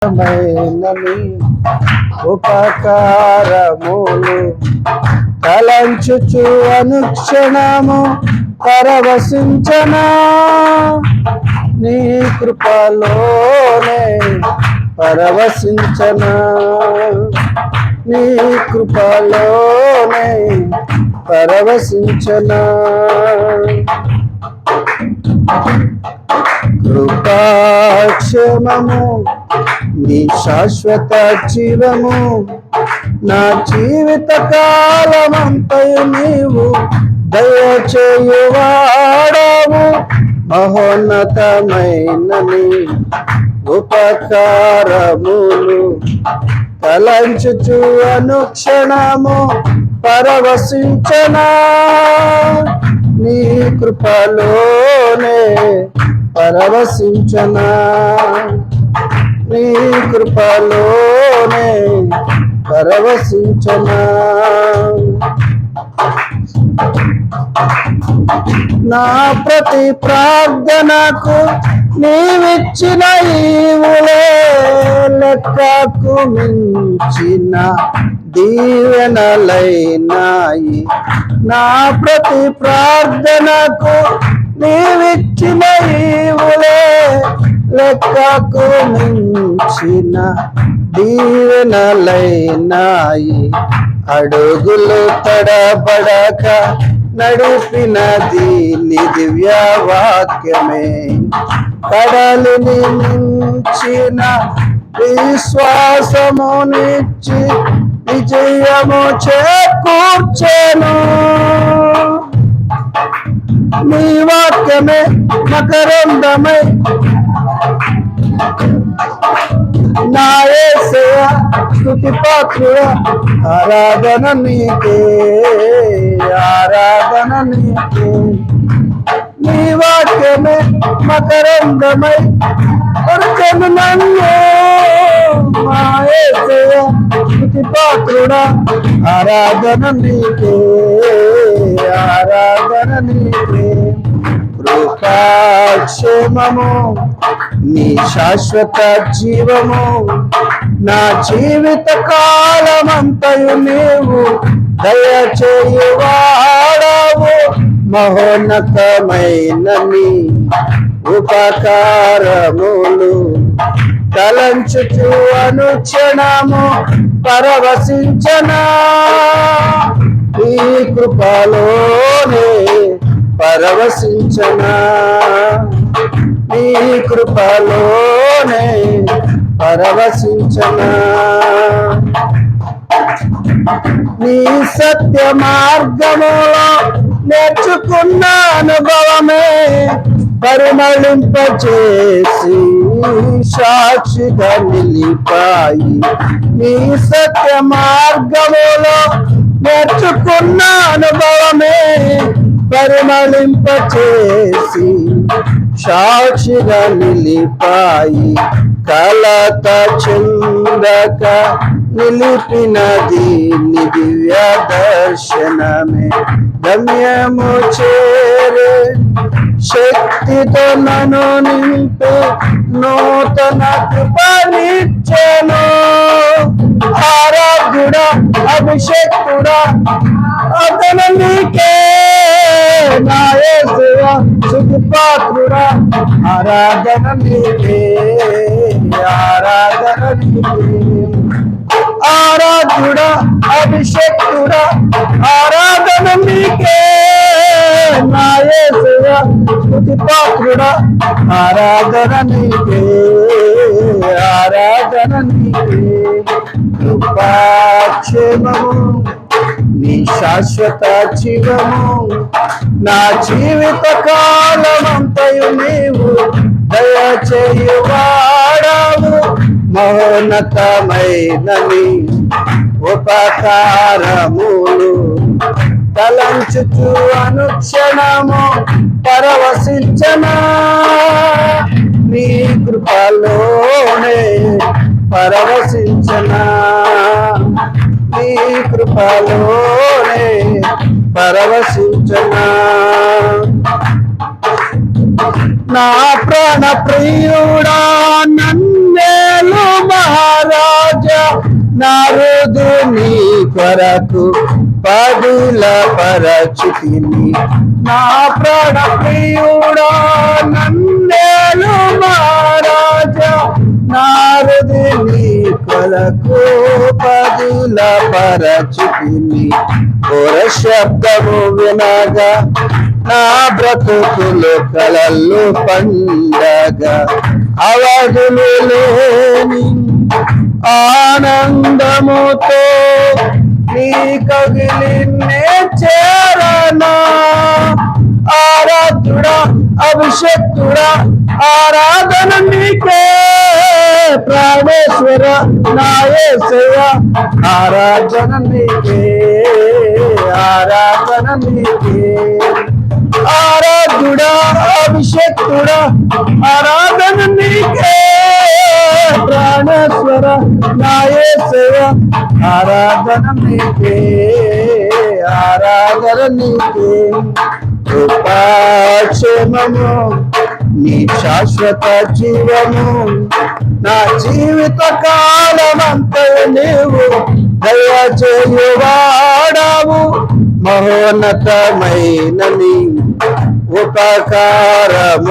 మైనని ఉపకారములు తలంచుచు అనుక్షణము పరవశించనా నీ కృపలోనే పరవశించనా నీ కృపలోనే పరవశించనా కృపాక్షేమము నీ శాశ్వత జీవము నా జీవిత కాలమంతయు నీవు దయచేయువాడవు మహోన్నతమైన నీ ఉపకారములు తలంచుచు అనుక్షణము పరవశించనా నీ కృపలోనే పరవశించనా నీ కృపలోనే పరవశించనా నా ప్రతి ప్రార్థనకు నీవిచ్చిన ఈవులే లెక్కకు మించిన దీవెనలైనాయి నా ప్రతి ప్రార్థనకు నీవిచ్చిన ఈవులే లెక్కకు మించిన దీవెనలైనాయి అడుగులు తడబడక నడిపినది నీ దివ్య వాక్యమే కడలిని మించిన విశ్వాసమునిచ్చి విజయము చేకూర్చెను నీ వాక్యమే మకరందమై నా యేసయ్య స్తుతి పాత్రుడా ఆరాధన నీకే ఆరాధన నీకే నీ వాక్యమే మకరందమై కొరచెను నన్ను నా యేసయ్య స్తుతి పాత్రుడా ఆరాధన నీకే ఆరాధన నీకే కృపాక్షేమము నీ శాశ్వత జీవము నా జీవిత కాలమంతయు నీవు దయచేయువాడవు మహోన్నతమైన నీ ఉపకారములు తలంచుచు అనుక్షణము పరవశించనా ఈ కృపలోనే పరవశించనా నీ కృపలోనే పరవశించనా నీ సత్య మార్గములో నేర్చుకున్న అనుభవమే పరిమళింపచేసి సాక్షిగా నిలిపాయి నీ సత్య మార్గములో నేర్చుకున్న అనుభవమే పరిమళింపచేసి సాక్షిగా నిలిపాయి కలత చెందక నిలిపినది నీ దివ్య దర్శనమే గమ్యము చేరే శక్తితో నన్ను నింపే నూతన కృపనిచ్చెను ఆరాధ్యుడా అభిషేక్తుడా అతను నీకే నా యేసయ్య స్తుతి పాత్రుడా ఆరాధన నీకే ఆరాధన నీకే ఆరాధ్యుడా అభిషేక్తుడా ఆరాధన నీకే నా యేసయ్య స్తుతి పాత్రుడా ఆరాధన నీకే ఆరాధన నీకే కృపాక్షేమము నీ శాశ్వత జీవము నా జీవిత కాలమంతయు నీవు దయచేయువాడవు మహోన్నతమైన నీ ఉపకారములు తలంచుచు అనుక్షణము పరవశించనా నీ కృపలోనే పరవశించనా నీ కృపలోనే పరవశించనా నా ప్రాణ ప్రియుడా నన్నేలు రాజా నా హృదు నీ కొరకు పదుల పరచితిని నా ప్రాణ ప్రియుడా నన్నేలు మహారాజా నా హృదు నీ కొరకు పదుల పరచితిని ఘోర శబ్దము వినగా నా బ్రతుకులు కలలు పండగా అవధులు లేని ఆనందముతో నీ కగిలి నే చేరనా ఆరాధుడా అభిషక్తుడా ఆరాధన నీకే ప్రాణేశ్వర నా యేసయ్య ఆరాధన నీకే ఆరాధన నీకే ఆరాధుడా అభిషక్తుడా ఆరాధన నీకే ప్రాణేశ్వర నా యేసయ్య ఆరాధన నీకే ఆరాధన నీకే కృపాక్షేమము నీ శాశ్వత జీవము నా జీవిత కాలమంతా నీవు దయచేయువాడావు మహోన్నతమైన నీ ఉపకారము